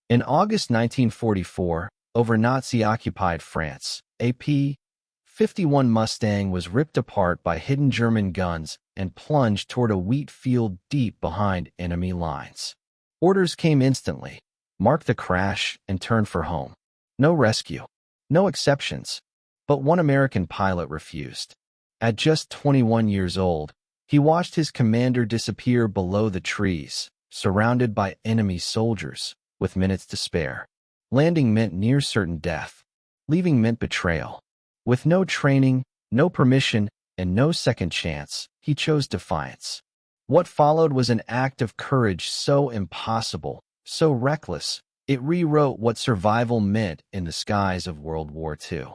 In August 1944, over Nazi-occupied France, a P-51 Mustang was ripped apart by hidden German guns and plunged toward a wheat field deep behind enemy lines. Orders came instantly: mark the crash and turn for home. No rescue. No exceptions. But one American pilot refused. At just 21 years old, he watched his commander disappear below the trees, surrounded by enemy soldiers, with minutes to spare. Landing meant near certain death. Leaving meant betrayal. With no training, no permission, and no second chance, he chose defiance. What followed was an act of courage so impossible, so reckless, it rewrote what survival meant in the skies of World War II.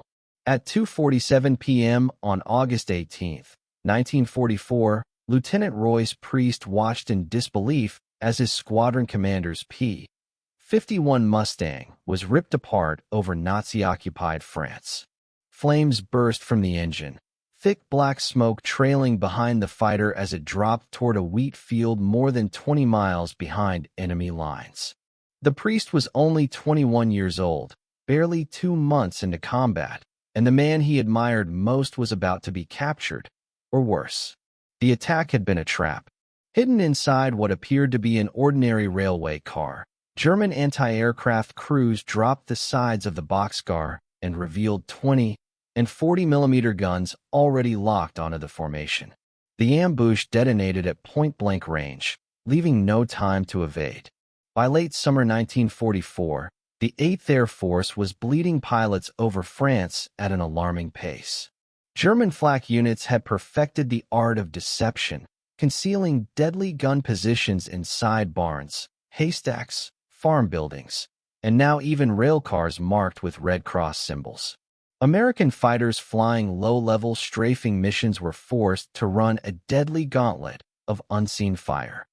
At 2:47 p.m. on August 18, 1944, Lieutenant Royce watched in disbelief as his squadron commander's P-51 Mustang was ripped apart over Nazi-occupied France. Flames burst from the engine, thick black smoke trailing behind the fighter as it dropped toward a wheat field more than 20 miles behind enemy lines. The priest was only 21 years old, barely 2 months into combat, and the man he admired most was about to be captured, or worse. The attack had been a trap. Hidden inside what appeared to be an ordinary railway car, German anti-aircraft crews dropped the sides of the boxcar and revealed 20 and 40mm guns already locked onto the formation. The ambush detonated at point-blank range, leaving no time to evade. By late summer 1944, the 8th Air Force was bleeding pilots over France at an alarming pace. German flak units had perfected the art of deception, concealing deadly gun positions inside barns, haystacks, farm buildings, and now even railcars marked with Red Cross symbols. American fighters flying low-level strafing missions were forced to run a deadly gauntlet of unseen fire.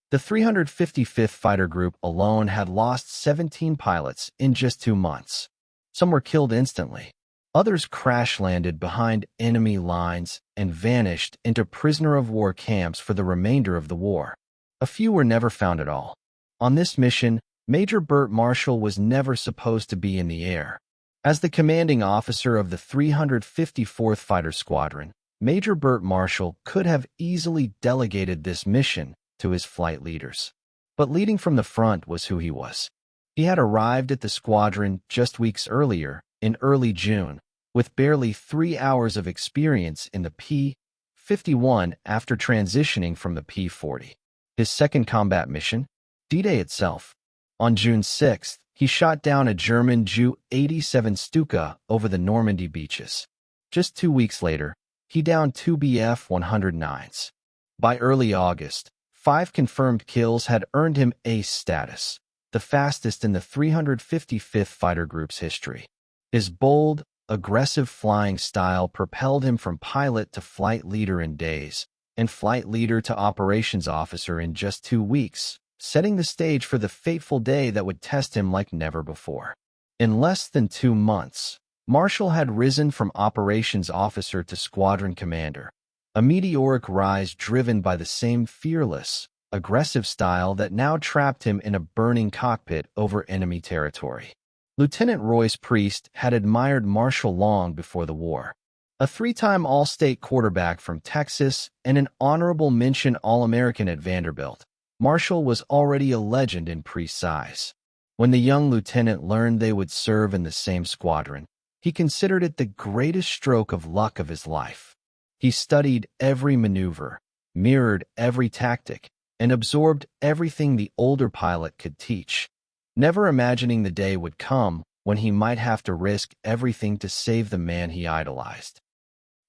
The 355th Fighter Group alone had lost 17 pilots in just 2 months. Some were killed instantly. Others crash-landed behind enemy lines and vanished into prisoner-of-war camps for the remainder of the war. A few were never found at all. On this mission, Major Bert Marshall was never supposed to be in the air. As the commanding officer of the 354th Fighter Squadron, Major Bert Marshall could have easily delegated this mission to his flight leaders. But leading from the front was who he was. He had arrived at the squadron just weeks earlier, in early June, with barely 3 hours of experience in the P-51 after transitioning from the P-40. His second combat mission? D-Day itself. On June 6th, he shot down a German Ju-87 Stuka over the Normandy beaches. Just 2 weeks later, he downed 2 Bf-109s. By early August, 5 confirmed kills had earned him ace status, the fastest in the 355th Fighter Group's history. His bold, aggressive flying style propelled him from pilot to flight leader in days, and flight leader to operations officer in just 2 weeks, setting the stage for the fateful day that would test him like never before. In less than 2 months, Marshall had risen from operations officer to squadron commander, a meteoric rise driven by the same fearless, aggressive style that now trapped him in a burning cockpit over enemy territory. Lieutenant Royce had admired Marshall long before the war. A 3-time All-State quarterback from Texas and an honorable mention All-American at Vanderbilt, Marshall was already a legend in Priest's eyes. When the young lieutenant learned they would serve in the same squadron, he considered it the greatest stroke of luck of his life. He studied every maneuver, mirrored every tactic, and absorbed everything the older pilot could teach, never imagining the day would come when he might have to risk everything to save the man he idolized.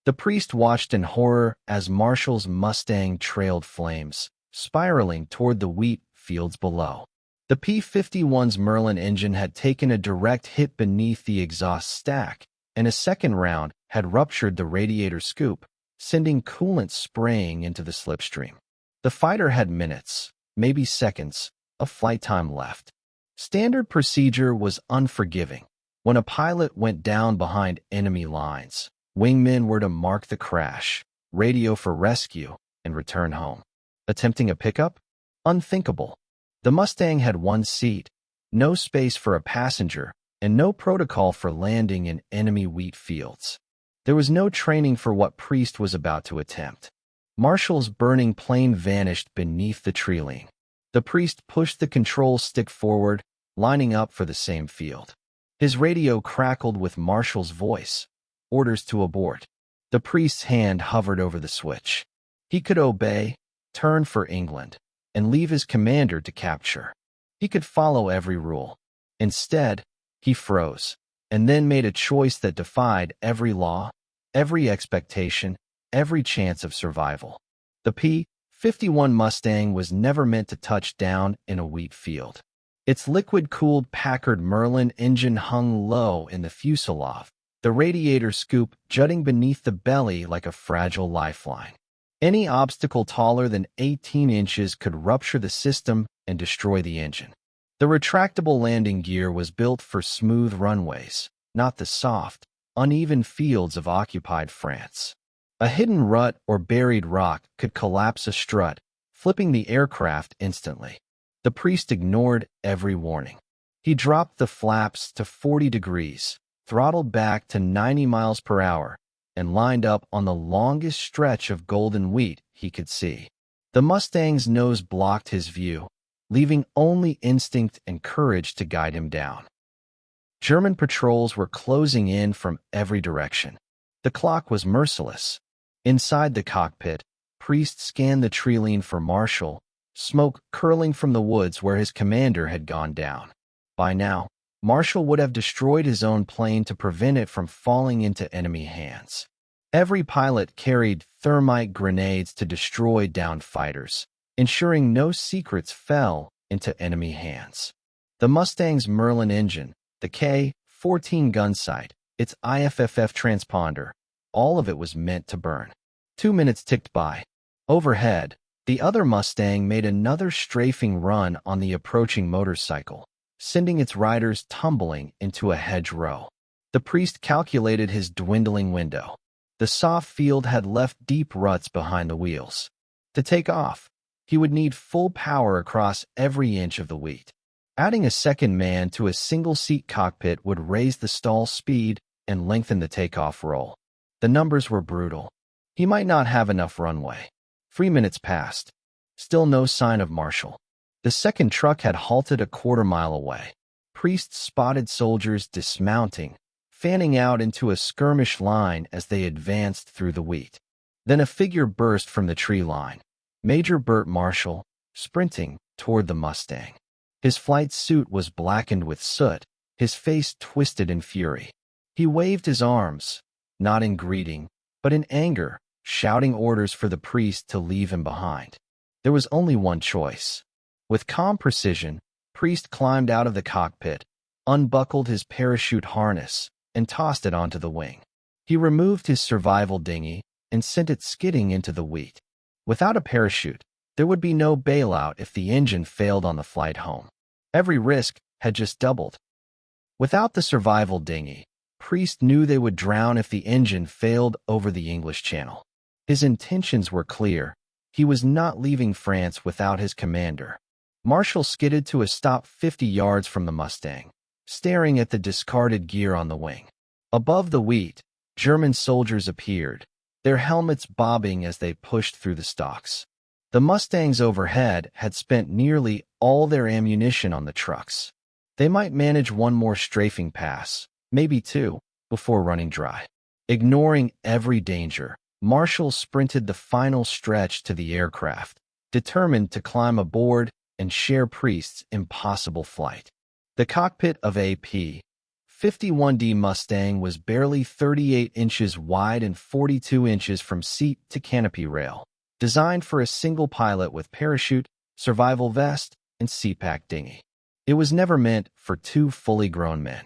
The priest watched in horror as Marshall's Mustang trailed flames, spiraling toward the wheat fields below. The P-51's Merlin engine had taken a direct hit beneath the exhaust stack, and a second round had ruptured the radiator scoop, sending coolant spraying into the slipstream. The fighter had minutes, maybe seconds, of flight time left. Standard procedure was unforgiving. When a pilot went down behind enemy lines, wingmen were to mark the crash, radio for rescue, and return home. Attempting a pickup? Unthinkable. The Mustang had 1 seat, no space for a passenger, and no protocol for landing in enemy wheat fields. There was no training for what Priest was about to attempt. Marshall's burning plane vanished beneath the tree-line. The priest pushed the control stick forward, lining up for the same field. His radio crackled with Marshall's voice. Orders to abort. The priest's hand hovered over the switch. He could obey, turn for England, and leave his commander to capture. He could follow every rule. Instead, he froze, and then made a choice that defied every law, every expectation, every chance of survival. The P-51 Mustang was never meant to touch down in a wheat field. Its liquid-cooled Packard Merlin engine hung low in the fuselage, the radiator scoop jutting beneath the belly like a fragile lifeline. Any obstacle taller than 18 inches could rupture the system and destroy the engine. The retractable landing gear was built for smooth runways, not the soft, uneven fields of occupied France. A hidden rut or buried rock could collapse a strut, flipping the aircraft instantly. The priest ignored every warning. He dropped the flaps to 40 degrees, throttled back to 90 miles per hour, and lined up on the longest stretch of golden wheat he could see. The Mustang's nose blocked his view, leaving only instinct and courage to guide him down. German patrols were closing in from every direction. The clock was merciless. Inside the cockpit, Priest scanned the tree-line for Marshall, smoke curling from the woods where his commander had gone down. By now, Marshall would have destroyed his own plane to prevent it from falling into enemy hands. Every pilot carried thermite grenades to destroy downed fighters, ensuring no secrets fell into enemy hands. The Mustang's Merlin engine, the K-14 gun sight, its IFFF transponder, all of it was meant to burn. 2 minutes ticked by. Overhead, the other Mustang made another strafing run on the approaching motorcycle, sending its riders tumbling into a hedgerow. The priest calculated his dwindling window. The soft field had left deep ruts behind the wheels. To take off, he would need full power across every inch of the wheat. Adding a second man to a single-seat cockpit would raise the stall speed and lengthen the takeoff roll. The numbers were brutal. He might not have enough runway. 3 minutes passed. Still no sign of Marshall. The second truck had halted a quarter-mile away. Priests spotted soldiers dismounting, fanning out into a skirmish line as they advanced through the wheat. Then a figure burst from the tree line. Major Bert Marshall, sprinting toward the Mustang. His flight suit was blackened with soot, his face twisted in fury. He waved his arms, not in greeting, but in anger, shouting orders for the priest to leave him behind. There was only one choice. With calm precision, Priest climbed out of the cockpit, unbuckled his parachute harness, and tossed it onto the wing. He removed his survival dinghy and sent it skidding into the wheat. Without a parachute, there would be no bailout if the engine failed on the flight home. Every risk had just doubled. Without the survival dinghy, Priest knew they would drown if the engine failed over the English Channel. His intentions were clear. He was not leaving France without his commander. Marshall skidded to a stop 50 yards from the Mustang, staring at the discarded gear on the wing. Above the wheat, German soldiers appeared, their helmets bobbing as they pushed through the stalks. The Mustangs overhead had spent nearly all their ammunition on the trucks. They might manage one more strafing pass, maybe two, before running dry. Ignoring every danger, Marshall sprinted the final stretch to the aircraft, determined to climb aboard and share Priest's impossible flight. The cockpit of a P-51 Mustang was barely 38 inches wide and 42 inches from seat to canopy rail, designed for a single pilot with parachute, survival vest, and CPAC dinghy. It was never meant for two fully grown men.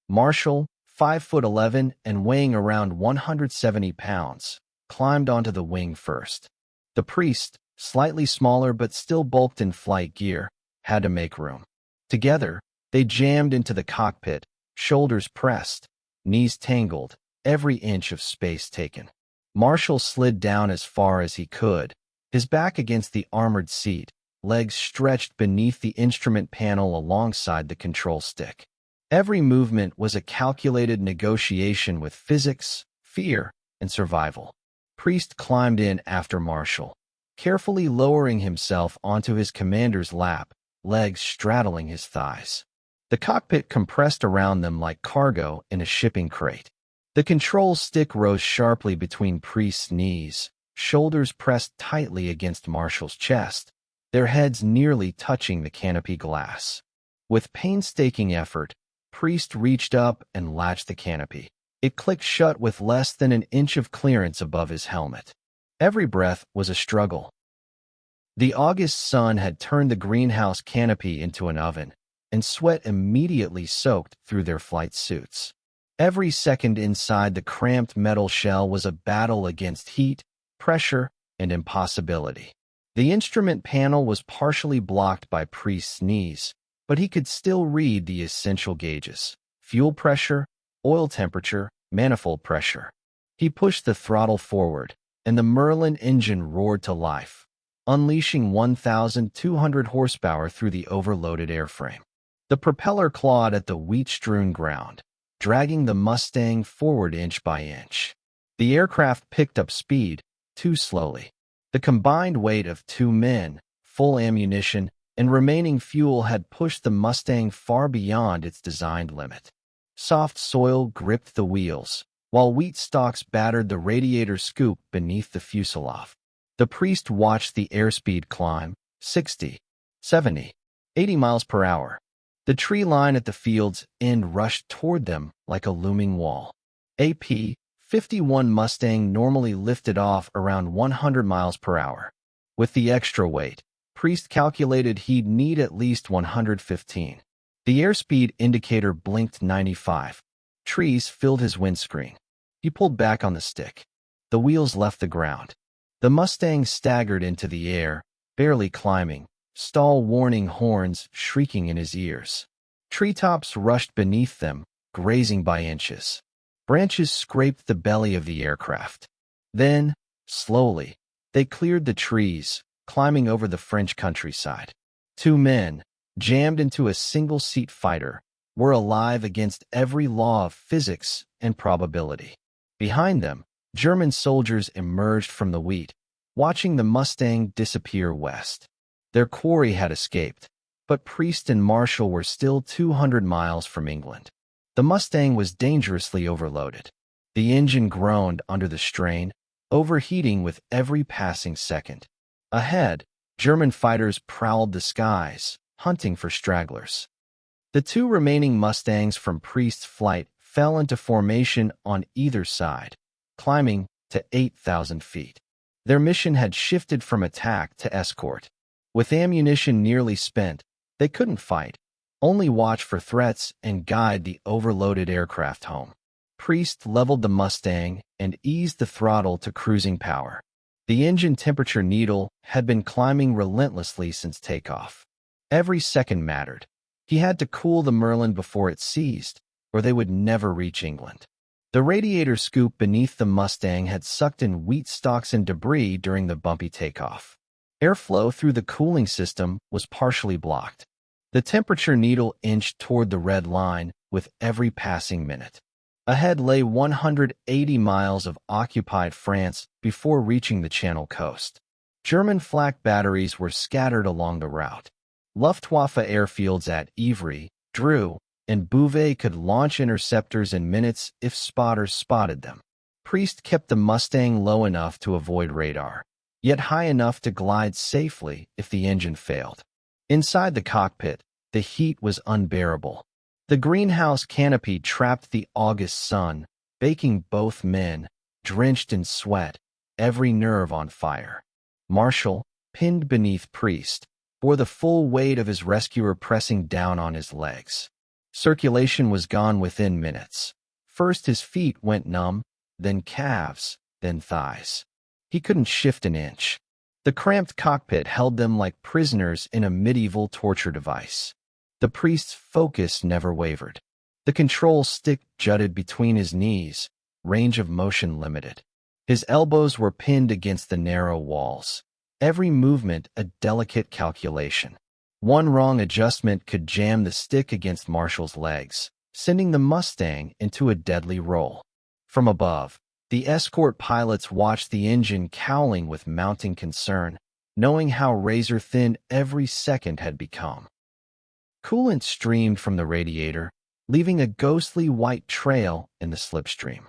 Marshall, 5'11" and weighing around 170 pounds, climbed onto the wing first. The priest, slightly smaller but still bulked in flight gear, had to make room. Together, they jammed into the cockpit, shoulders pressed, knees tangled, every inch of space taken. Marshall slid down as far as he could, his back against the armored seat, legs stretched beneath the instrument panel alongside the control stick. Every movement was a calculated negotiation with physics, fear, and survival. Priest climbed in after Marshall, carefully lowering himself onto his commander's lap, legs straddling his thighs. The cockpit compressed around them like cargo in a shipping crate. The control stick rose sharply between Priest's knees, shoulders pressed tightly against Marshall's chest, their heads nearly touching the canopy glass. With painstaking effort, Priest reached up and latched the canopy. It clicked shut with less than an inch of clearance above his helmet. Every breath was a struggle. The August sun had turned the greenhouse canopy into an oven, and sweat immediately soaked through their flight suits. Every second inside the cramped metal shell was a battle against heat, pressure, and impossibility. The instrument panel was partially blocked by Priest's knees, but he could still read the essential gauges: fuel pressure, oil temperature, manifold pressure. He pushed the throttle forward, and the Merlin engine roared to life, unleashing 1,200 horsepower through the overloaded airframe. The propeller clawed at the wheat-strewn ground, dragging the Mustang forward inch by inch. The aircraft picked up speed, too slowly. The combined weight of 2 men, full ammunition, and remaining fuel had pushed the Mustang far beyond its designed limit. Soft soil gripped the wheels, while wheat stalks battered the radiator scoop beneath the fuselage. The Priest watched the airspeed climb, 60, 70, 80 miles per hour. The tree line at the field's end rushed toward them like a looming wall. A P-51 Mustang normally lifted off around 100 miles per hour. With the extra weight, Priest calculated he'd need at least 115. The airspeed indicator blinked 95. Trees filled his windscreen. He pulled back on the stick. The wheels left the ground. The Mustang staggered into the air, barely climbing, stall warning horns shrieking in his ears. Treetops rushed beneath them, grazing by inches. Branches scraped the belly of the aircraft. Then, slowly, they cleared the trees, climbing over the French countryside. 2 men, jammed into a single-seat fighter, were alive against every law of physics and probability. Behind them, German soldiers emerged from the wheat, watching the Mustang disappear west. Their quarry had escaped, but Priest and Marshall were still 200 miles from England. The Mustang was dangerously overloaded. The engine groaned under the strain, overheating with every passing second. Ahead, German fighters prowled the skies, hunting for stragglers. The 2 remaining Mustangs from Priest's flight fell into formation on either side, climbing to 8,000 feet. Their mission had shifted from attack to escort. With ammunition nearly spent, they couldn't fight, only watch for threats and guide the overloaded aircraft home. Priest leveled the Mustang and eased the throttle to cruising power. The engine temperature needle had been climbing relentlessly since takeoff. Every second mattered. He had to cool the Merlin before it seized, or they would never reach England. The radiator scoop beneath the Mustang had sucked in wheat stalks and debris during the bumpy takeoff. Airflow through the cooling system was partially blocked. The temperature needle inched toward the red line with every passing minute. Ahead lay 180 miles of occupied France before reaching the Channel coast. German flak batteries were scattered along the route. Luftwaffe airfields at Ivry, Dreux, and Beauvais could launch interceptors in minutes if spotters spotted them. Priest kept the Mustang low enough to avoid radar, yet high enough to glide safely if the engine failed. Inside the cockpit, the heat was unbearable. The greenhouse canopy trapped the August sun, baking both men, drenched in sweat, every nerve on fire. Marshall, pinned beneath Priest, bore the full weight of his rescuer pressing down on his legs. Circulation was gone within minutes. First his feet went numb, then calves, then thighs. He couldn't shift an inch. The cramped cockpit held them like prisoners in a medieval torture device. The Priest's focus never wavered. The control stick jutted between his knees, range of motion limited. His elbows were pinned against the narrow walls. every movement a delicate calculation. One wrong adjustment could jam the stick against Marshall's legs, sending the Mustang into a deadly roll. From above, the escort pilots watched the engine cowling with mounting concern, knowing how razor-thin every second had become. Coolant streamed from the radiator, leaving a ghostly white trail in the slipstream.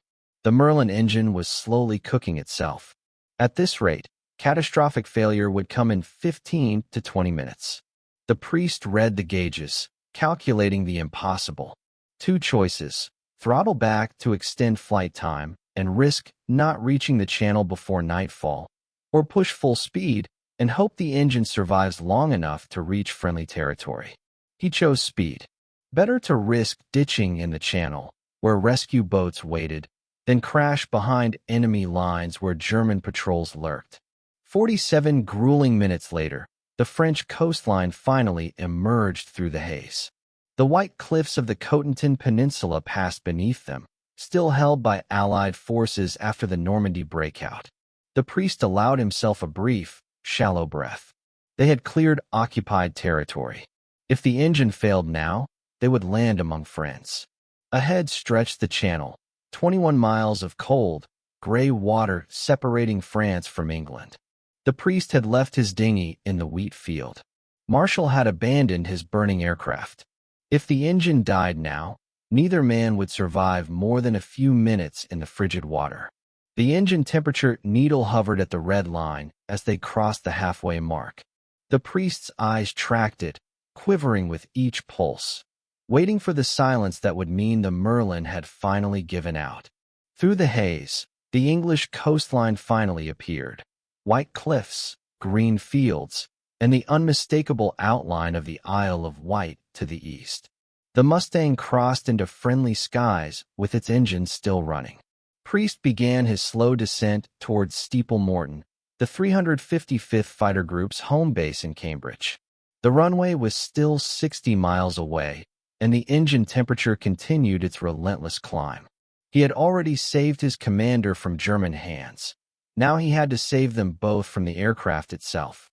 The Merlin engine was slowly cooking itself. At this rate, catastrophic failure would come in 15 to 20 minutes. The priest read the gauges, calculating the impossible. Two choices: throttle back to extend flight time and risk not reaching the channel before nightfall, or push full speed and hope the engine survives long enough to reach friendly territory. He chose speed. Better to risk ditching in the channel, where rescue boats waited, than crash behind enemy lines where German patrols lurked. 47 grueling minutes later, the French coastline finally emerged through the haze. The white cliffs of the Cotentin Peninsula passed beneath them, still held by Allied forces after the Normandy breakout. The priest allowed himself a brief, shallow breath. They had cleared occupied territory. If the engine failed now, they would land among friends. Ahead stretched the Channel, 21 miles of cold, gray water separating France from England. The priest had left his dinghy in the wheat field. Marshall had abandoned his burning aircraft. If the engine died now, neither man would survive more than a few minutes in the frigid water. The engine temperature needle hovered at the red line as they crossed the halfway mark. The priest's eyes tracked it, quivering with each pulse, waiting for the silence that would mean the Merlin had finally given out. Through the haze, the English coastline finally appeared. White cliffs, green fields, and the unmistakable outline of the Isle of Wight to the east. The Mustang crossed into friendly skies with its engine still running. Priest began his slow descent towards Steeple Morton, the 355th Fighter Group's home base in Cambridge. The runway was still 60 miles away, and the engine temperature continued its relentless climb. He had already saved his commander from German hands. Now he had to save them both from the aircraft itself.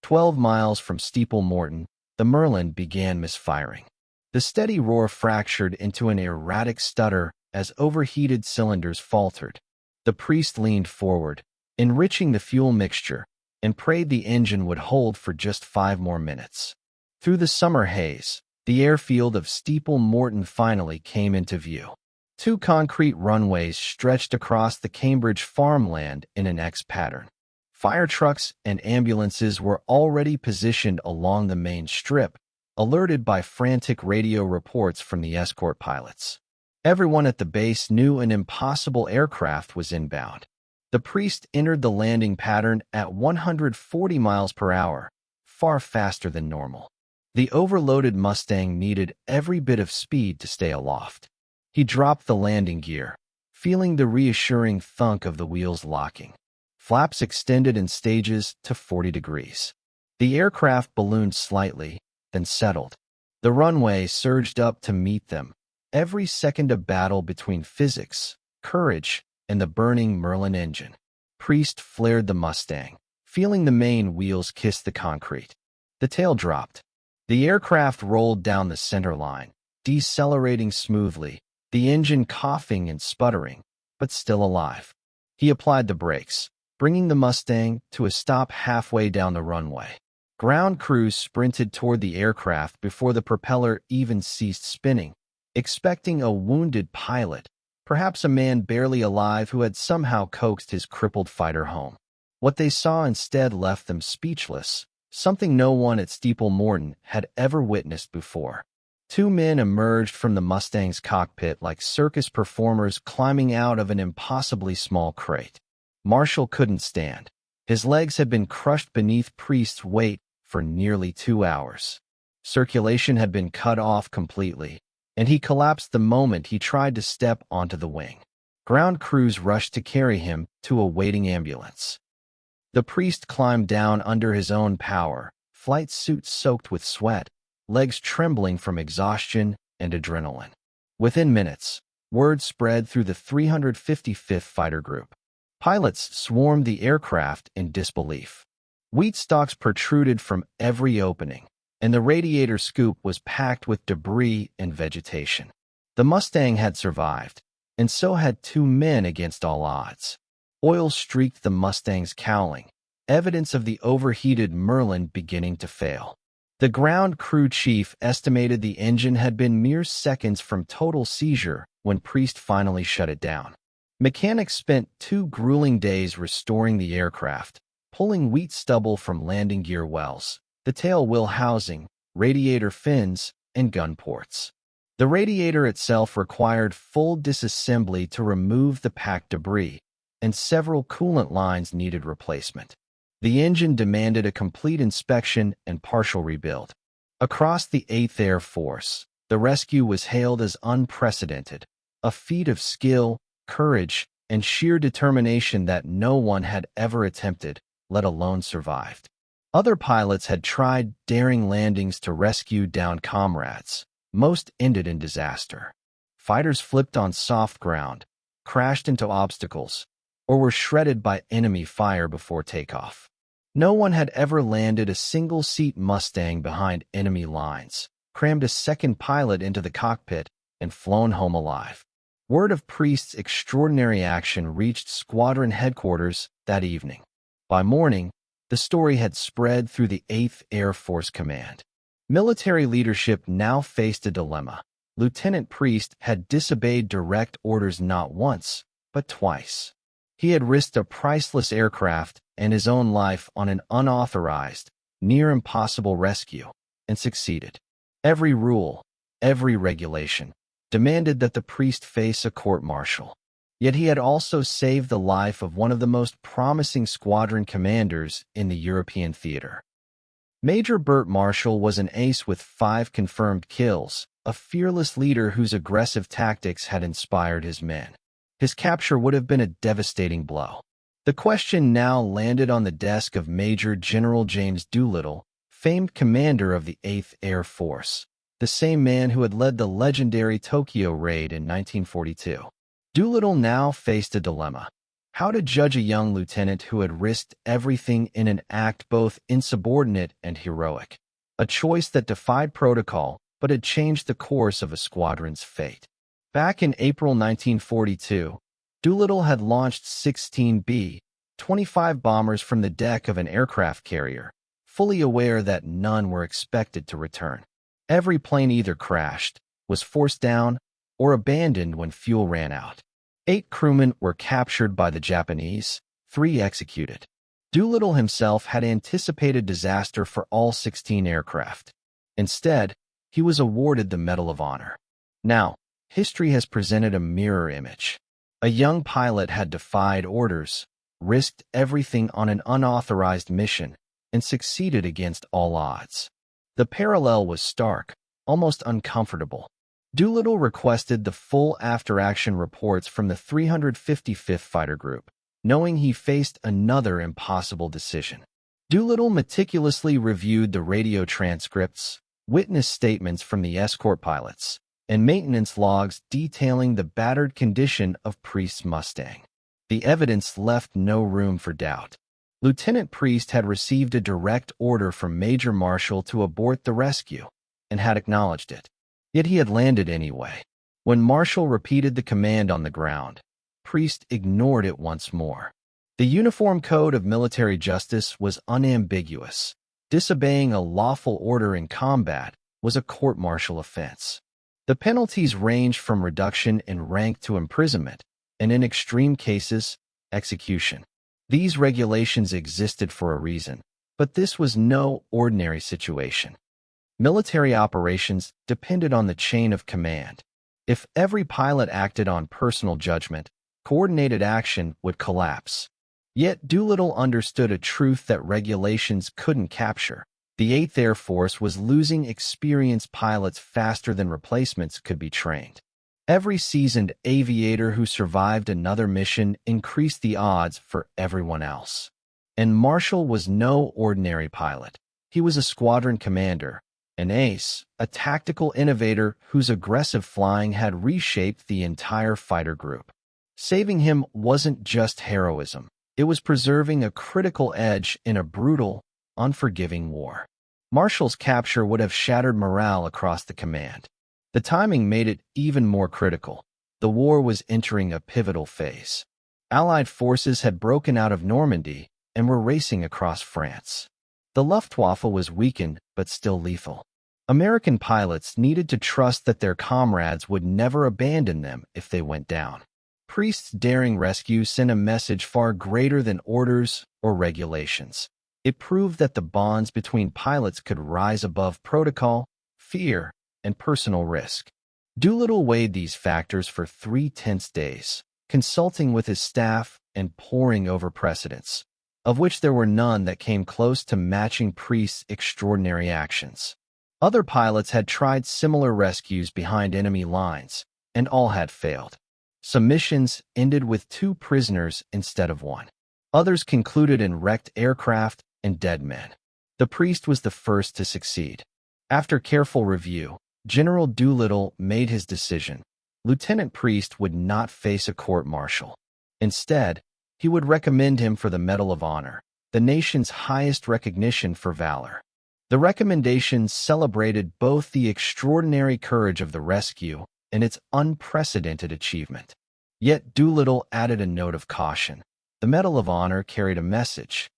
12 miles from Steeple Morton, the Merlin began misfiring. The steady roar fractured into an erratic stutter as overheated cylinders faltered. The priest leaned forward, enriching the fuel mixture, and prayed the engine would hold for just 5 more minutes. Through the summer haze, the airfield of Steeple Morton finally came into view. 2 concrete runways stretched across the Cambridge farmland in an X pattern. Fire trucks and ambulances were already positioned along the main strip, alerted by frantic radio reports from the escort pilots. Everyone at the base knew an impossible aircraft was inbound. The priest entered the landing pattern at 140 miles per hour, far faster than normal. The overloaded Mustang needed every bit of speed to stay aloft. He dropped the landing gear, feeling the reassuring thunk of the wheels locking. Flaps extended in stages to 40 degrees. The aircraft ballooned slightly, then settled. The runway surged up to meet them, every second a battle between physics, courage, and the burning Merlin engine. Priest flared the Mustang, feeling the main wheels kiss the concrete. The tail dropped. The aircraft rolled down the center line, decelerating smoothly, the engine coughing and sputtering, but still alive. He applied the brakes, bringing the Mustang to a stop halfway down the runway. Ground crews sprinted toward the aircraft before the propeller even ceased spinning, expecting a wounded pilot, perhaps a man barely alive who had somehow coaxed his crippled fighter home. What they saw instead left them speechless, something no one at Steeple Morton had ever witnessed before. 2 men emerged from the Mustang's cockpit like circus performers climbing out of an impossibly small crate. Marshall couldn't stand. His legs had been crushed beneath Priest's weight for nearly 2 hours. Circulation had been cut off completely, and he collapsed the moment he tried to step onto the wing. Ground crews rushed to carry him to a waiting ambulance. The priest climbed down under his own power, flight suit soaked with sweat, legs trembling from exhaustion and adrenaline. Within minutes, word spread through the 355th Fighter Group. Pilots swarmed the aircraft in disbelief. Wheat stalks protruded from every opening, and the radiator scoop was packed with debris and vegetation. The Mustang had survived, and so had two men against all odds. Oil streaked the Mustang's cowling, evidence of the overheated Merlin beginning to fail. The ground crew chief estimated the engine had been mere seconds from total seizure when Priest finally shut it down. Mechanics spent 2 grueling days restoring the aircraft, pulling wheat stubble from landing gear wells, the tail wheel housing, radiator fins, and gun ports. The radiator itself required full disassembly to remove the packed debris, and several coolant lines needed replacement. The engine demanded a complete inspection and partial rebuild. Across the 8th Air Force, the rescue was hailed as unprecedented, a feat of skill, courage, and sheer determination that no one had ever attempted, let alone survived. Other pilots had tried daring landings to rescue downed comrades. Most ended in disaster. Fighters flipped on soft ground, crashed into obstacles, or were shredded by enemy fire before takeoff. No one had ever landed a single-seat Mustang behind enemy lines, crammed a second pilot into the cockpit, and flown home alive. Word of Priest's extraordinary action reached squadron headquarters that evening. By morning, the story had spread through the 8th Air Force Command. Military leadership now faced a dilemma. Lieutenant Priest had disobeyed direct orders not once, but twice. He had risked a priceless aircraft and his own life on an unauthorized, near-impossible rescue, and succeeded. Every rule, every regulation, demanded that the Priest face a court-martial. Yet he had also saved the life of one of the most promising squadron commanders in the European theater. Major Bert Marshall was an ace with 5 confirmed kills, a fearless leader whose aggressive tactics had inspired his men. His capture would have been a devastating blow. The question now landed on the desk of Major General James Doolittle, famed commander of the 8th Air Force, the same man who had led the legendary Tokyo raid in 1942. Doolittle now faced a dilemma. How to judge a young lieutenant who had risked everything in an act both insubordinate and heroic. A choice that defied protocol, but had changed the course of a squadron's fate. Back in April 1942, Doolittle had launched 16 B-25 bombers from the deck of an aircraft carrier, fully aware that none were expected to return. Every plane either crashed, was forced down, or abandoned when fuel ran out. 8 crewmen were captured by the Japanese, 3 executed. Doolittle himself had anticipated disaster for all 16 aircraft. Instead, he was awarded the Medal of Honor. Now, history has presented a mirror image. A young pilot had defied orders, risked everything on an unauthorized mission, and succeeded against all odds. The parallel was stark, almost uncomfortable. Doolittle requested the full after-action reports from the 355th Fighter Group, knowing he faced another impossible decision. Doolittle meticulously reviewed the radio transcripts, witness statements from the escort pilots, and maintenance logs detailing the battered condition of Priest's Mustang. The evidence left no room for doubt. Lieutenant Priest had received a direct order from Major Marshall to abort the rescue, and had acknowledged it. Yet he had landed anyway. When Marshall repeated the command on the ground, Priest ignored it once more. The Uniform Code of Military Justice was unambiguous. Disobeying a lawful order in combat was a court-martial offense. The penalties ranged from reduction in rank to imprisonment, and in extreme cases, execution. These regulations existed for a reason, but this was no ordinary situation. Military operations depended on the chain of command. If every pilot acted on personal judgment, coordinated action would collapse. Yet Doolittle understood a truth that regulations couldn't capture. The 8th Air Force was losing experienced pilots faster than replacements could be trained. Every seasoned aviator who survived another mission increased the odds for everyone else. And Marshall was no ordinary pilot. He was a squadron commander, an ace, a tactical innovator whose aggressive flying had reshaped the entire fighter group. Saving him wasn't just heroism. It was preserving a critical edge in a brutal, unforgiving war. Marshall's capture would have shattered morale across the command. The timing made it even more critical. The war was entering a pivotal phase. Allied forces had broken out of Normandy and were racing across France. The Luftwaffe was weakened but still lethal. American pilots needed to trust that their comrades would never abandon them if they went down. Priest's daring rescue sent a message far greater than orders or regulations. It proved that the bonds between pilots could rise above protocol, fear, and personal risk. Doolittle weighed these factors for 3 tense days, consulting with his staff and poring over precedents, of which there were none that came close to matching Priest's extraordinary actions. Other pilots had tried similar rescues behind enemy lines, and all had failed. Some missions ended with 2 prisoners instead of 1. Others concluded in wrecked aircraft and dead men. The Priest was the first to succeed. After careful review, General Doolittle made his decision. Lieutenant Priest would not face a court-martial. Instead, he would recommend him for the Medal of Honor, the nation's highest recognition for valor. The recommendation celebrated both the extraordinary courage of the rescue and its unprecedented achievement. Yet Doolittle added a note of caution. The Medal of Honor carried a message.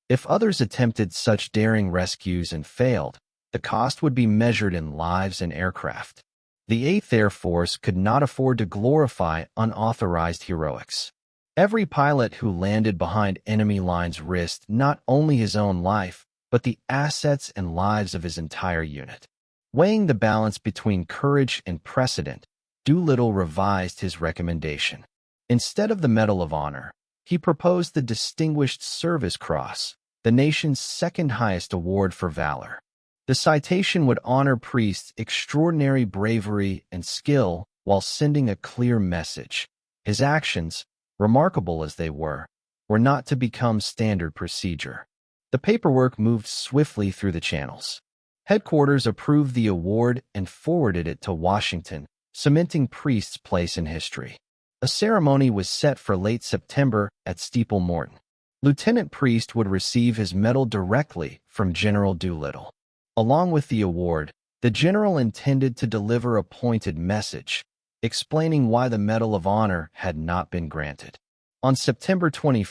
If others attempted such daring rescues and failed, the cost would be measured in lives and aircraft. The 8th Air Force could not afford to glorify unauthorized heroics. Every pilot who landed behind enemy lines risked not only his own life, but the assets and lives of his entire unit. Weighing the balance between courage and precedent, Doolittle revised his recommendation. Instead of the Medal of Honor, he proposed the Distinguished Service Cross, the nation's second highest award for valor. The citation would honor Priest's extraordinary bravery and skill while sending a clear message. His actions, remarkable as they were not to become standard procedure. The paperwork moved swiftly through the channels. Headquarters approved the award and forwarded it to Washington, cementing Priest's place in history. A ceremony was set for late September at Steeple Morton. Lieutenant Priest would receive his medal directly from General Doolittle. Along with the award, the general intended to deliver a pointed message, explaining why the Medal of Honor had not been granted. On September 21,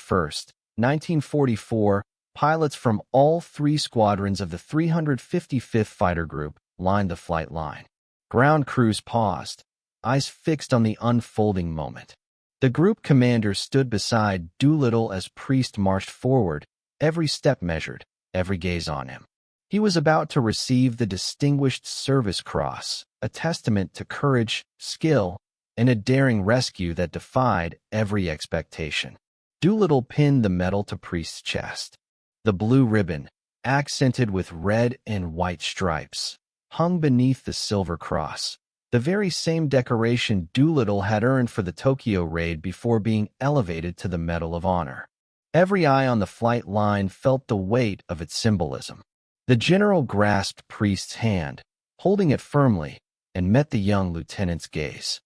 1944, pilots from all 3 squadrons of the 355th Fighter Group lined the flight line. Ground crews paused, eyes fixed on the unfolding moment. The group commander stood beside Doolittle as Priest marched forward, every step measured, every gaze on him. He was about to receive the Distinguished Service Cross, a testament to courage, skill, and a daring rescue that defied every expectation. Doolittle pinned the medal to Priest's chest. The blue ribbon, accented with red and white stripes, hung beneath the silver cross, the very same decoration Doolittle had earned for the Tokyo raid before being elevated to the Medal of Honor. Every eye on the flight line felt the weight of its symbolism. The general grasped Priest's hand, holding it firmly, and met the young lieutenant's gaze.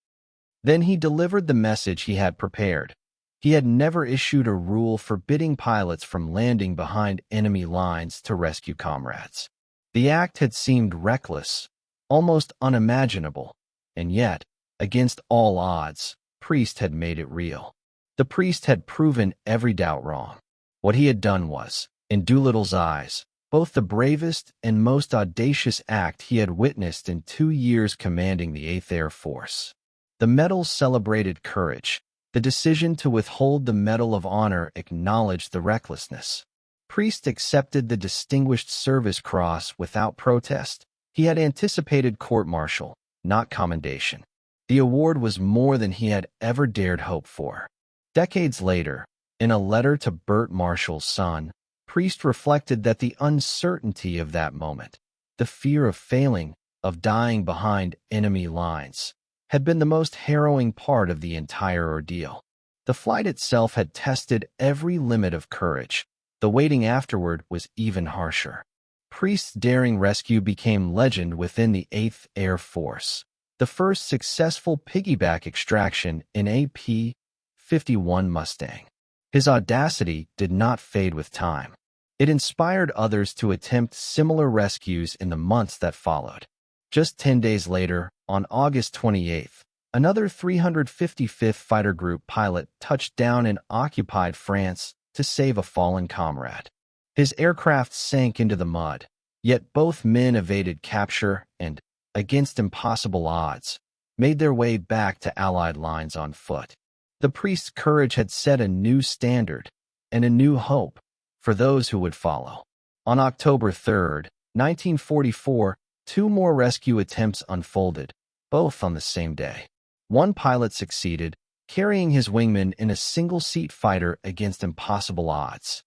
Then he delivered the message he had prepared. He had never issued a rule forbidding pilots from landing behind enemy lines to rescue comrades. The act had seemed reckless, almost unimaginable, and yet, against all odds, Priest had made it real. The Priest had proven every doubt wrong. What he had done was, in Doolittle's eyes, both the bravest and most audacious act he had witnessed in 2 years commanding the 8th Air Force. The medal celebrated courage. The decision to withhold the Medal of Honor acknowledged the recklessness. Priest accepted the Distinguished Service Cross without protest. He had anticipated court-martial, not commendation. The award was more than he had ever dared hope for. Decades later, in a letter to Bert Marshall's son, Priest reflected that the uncertainty of that moment, the fear of failing, of dying behind enemy lines, had been the most harrowing part of the entire ordeal. The flight itself had tested every limit of courage. The waiting afterward was even harsher. Priest's daring rescue became legend within the 8th Air Force, the first successful piggyback extraction in a P-51 Mustang. His audacity did not fade with time. It inspired others to attempt similar rescues in the months that followed. Just 10 days later, on August 28th, another 355th Fighter Group pilot touched down in occupied France to save a fallen comrade. His aircraft sank into the mud, yet both men evaded capture and, against impossible odds, made their way back to Allied lines on foot. The priest's courage had set a new standard and a new hope for those who would follow. On October 3, 1944, two more rescue attempts unfolded, both on the same day. One pilot succeeded, carrying his wingman in a single-seat fighter against impossible odds.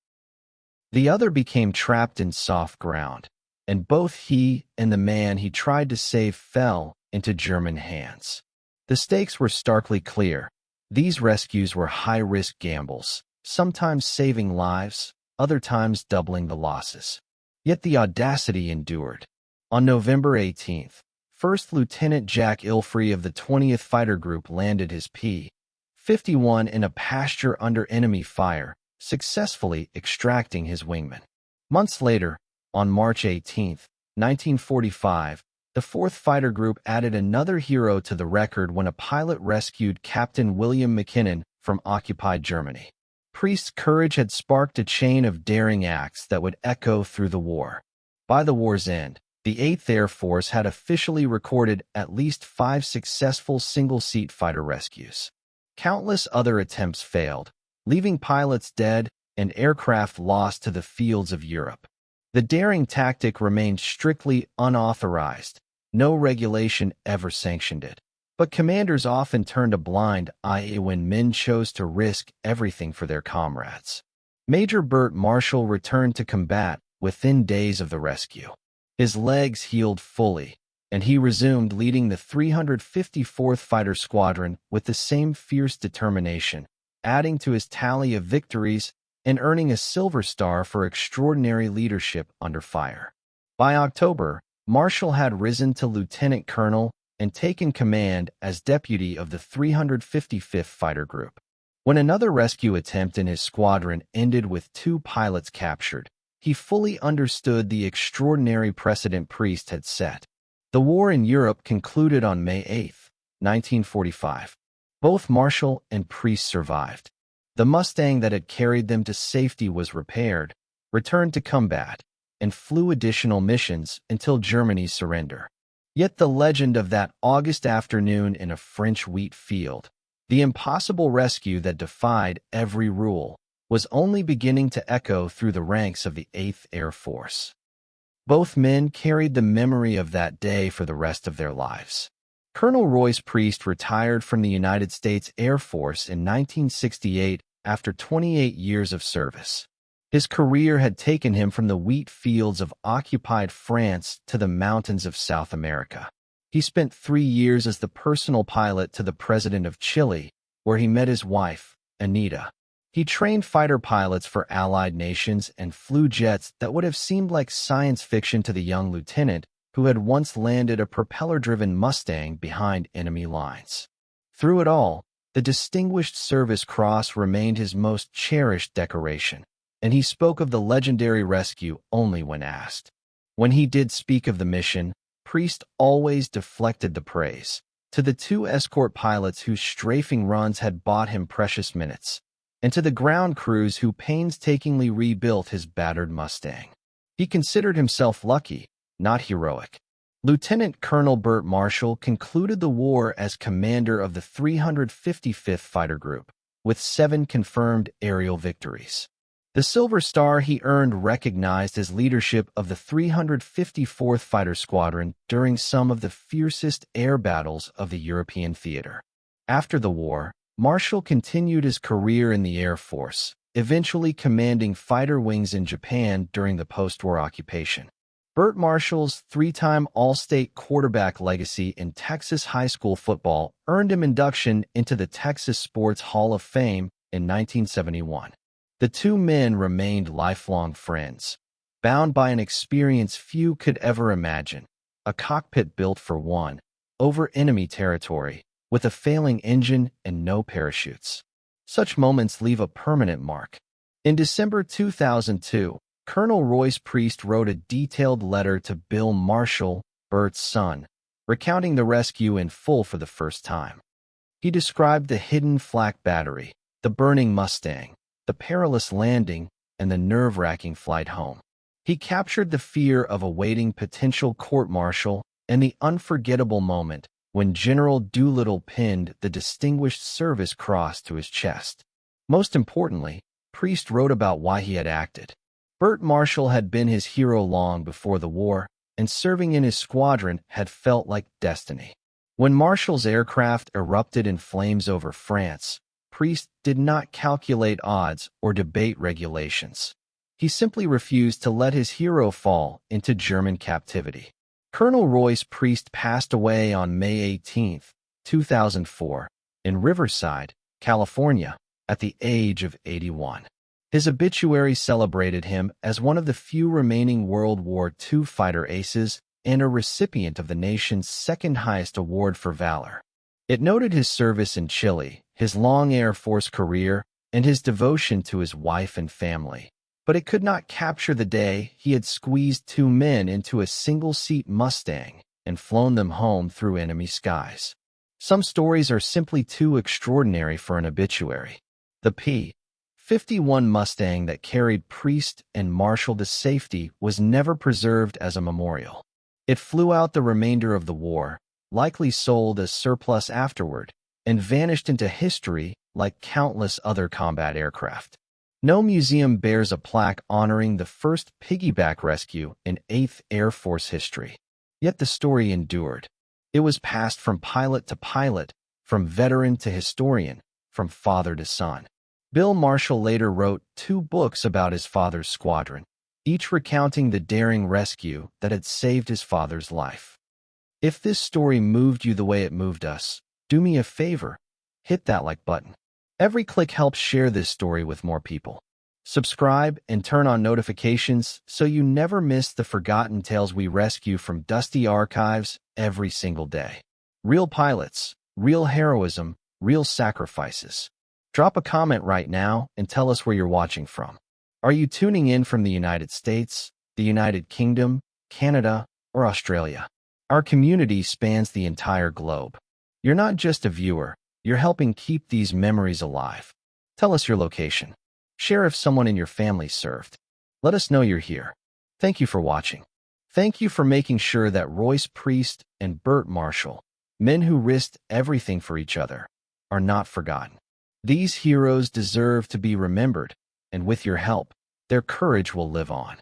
The other became trapped in soft ground, and both he and the man he tried to save fell into German hands. The stakes were starkly clear. These rescues were high-risk gambles, sometimes saving lives, other times doubling the losses. Yet the audacity endured. On November 18th, First Lieutenant Jack Ilfrey of the 20th Fighter Group landed his P-51 in a pasture under enemy fire, successfully extracting his wingman. Months later, on March 18, 1945, the 4th Fighter Group added another hero to the record when a pilot rescued Captain William McKinnon from occupied Germany. Priest's courage had sparked a chain of daring acts that would echo through the war. By the war's end, the 8th Air Force had officially recorded at least 5 successful single-seat fighter rescues. Countless other attempts failed, leaving pilots dead and aircraft lost to the fields of Europe. The daring tactic remained strictly unauthorized. No regulation ever sanctioned it. But commanders often turned a blind eye when men chose to risk everything for their comrades. Major Bert Marshall returned to combat within days of the rescue. His legs healed fully, and he resumed leading the 354th Fighter Squadron with the same fierce determination, adding to his tally of victories and earning a Silver Star for extraordinary leadership under fire. By October, Marshall had risen to lieutenant colonel and taken command as deputy of the 355th Fighter Group. When another rescue attempt in his squadron ended with 2 pilots captured, he fully understood the extraordinary precedent Priest had set. The war in Europe concluded on May 8, 1945. Both Marshall and Priest survived. The Mustang that had carried them to safety was repaired, returned to combat, and flew additional missions until Germany's surrender. Yet the legend of that August afternoon in a French wheat field, the impossible rescue that defied every rule, was only beginning to echo through the ranks of the 8th Air Force. Both men carried the memory of that day for the rest of their lives. Colonel Royce Priest retired from the United States Air Force in 1968 after 28 years of service. His career had taken him from the wheat fields of occupied France to the mountains of South America. He spent 3 years as the personal pilot to the president of Chile, where he met his wife, Anita. He trained fighter pilots for Allied nations and flew jets that would have seemed like science fiction to the young lieutenant who had once landed a propeller-driven Mustang behind enemy lines. Through it all, the Distinguished Service Cross remained his most cherished decoration, and he spoke of the legendary rescue only when asked. When he did speak of the mission, Priest always deflected the praise to the 2 escort pilots whose strafing runs had bought him precious minutes, and to the ground crews who painstakingly rebuilt his battered Mustang. He considered himself lucky, not heroic. Lieutenant Colonel Bert Marshall concluded the war as commander of the 355th Fighter Group, with 7 confirmed aerial victories. The Silver Star he earned recognized his leadership of the 354th Fighter Squadron during some of the fiercest air battles of the European theater. After the war, Marshall continued his career in the Air Force, eventually commanding fighter wings in Japan during the post-war occupation. Bert Marshall's 3-time All-State quarterback legacy in Texas high school football earned him induction into the Texas Sports Hall of Fame in 1971. The 2 men remained lifelong friends, bound by an experience few could ever imagine, a cockpit built for one, over enemy territory, with a failing engine and no parachutes. Such moments leave a permanent mark. In December 2002, Colonel Royce Priest wrote a detailed letter to Bill Marshall, Bert's son, recounting the rescue in full for the first time. He described the hidden flak battery, the burning Mustang, the perilous landing, and the nerve-wracking flight home. He captured the fear of awaiting potential court-martial and the unforgettable moment when General Doolittle pinned the Distinguished Service Cross to his chest. Most importantly, Priest wrote about why he had acted. Bert Marshall had been his hero long before the war, and serving in his squadron had felt like destiny. When Marshall's aircraft erupted in flames over France, Priest did not calculate odds or debate regulations. He simply refused to let his hero fall into German captivity. Colonel Royce Priest passed away on May 18, 2004, in Riverside, California, at the age of 81. His obituary celebrated him as one of the few remaining World War II fighter aces and a recipient of the nation's second-highest award for valor. It noted his service in Chile, his long Air Force career, and his devotion to his wife and family. But it could not capture the day he had squeezed two men into a single-seat Mustang and flown them home through enemy skies. Some stories are simply too extraordinary for an obituary. The P-51 Mustang that carried Priest and Marshall to safety was never preserved as a memorial. It flew out the remainder of the war, likely sold as surplus afterward, and vanished into history like countless other combat aircraft. No museum bears a plaque honoring the first piggyback rescue in 8th Air Force history. Yet the story endured. It was passed from pilot to pilot, from veteran to historian, from father to son. Bill Marshall later wrote 2 books about his father's squadron, each recounting the daring rescue that had saved his father's life. If this story moved you the way it moved us, do me a favor, hit that like button. Every click helps share this story with more people. Subscribe and turn on notifications so you never miss the forgotten tales we rescue from dusty archives every single day. Real pilots, real heroism, real sacrifices. Drop a comment right now and tell us where you're watching from. Are you tuning in from the United States, the United Kingdom, Canada, or Australia? Our community spans the entire globe. You're not just a viewer, you're helping keep these memories alive. Tell us your location. Share if someone in your family served. Let us know you're here. Thank you for watching. Thank you for making sure that Royce Priest and Bert Marshall, men who risked everything for each other, are not forgotten. These heroes deserve to be remembered, and with your help, their courage will live on.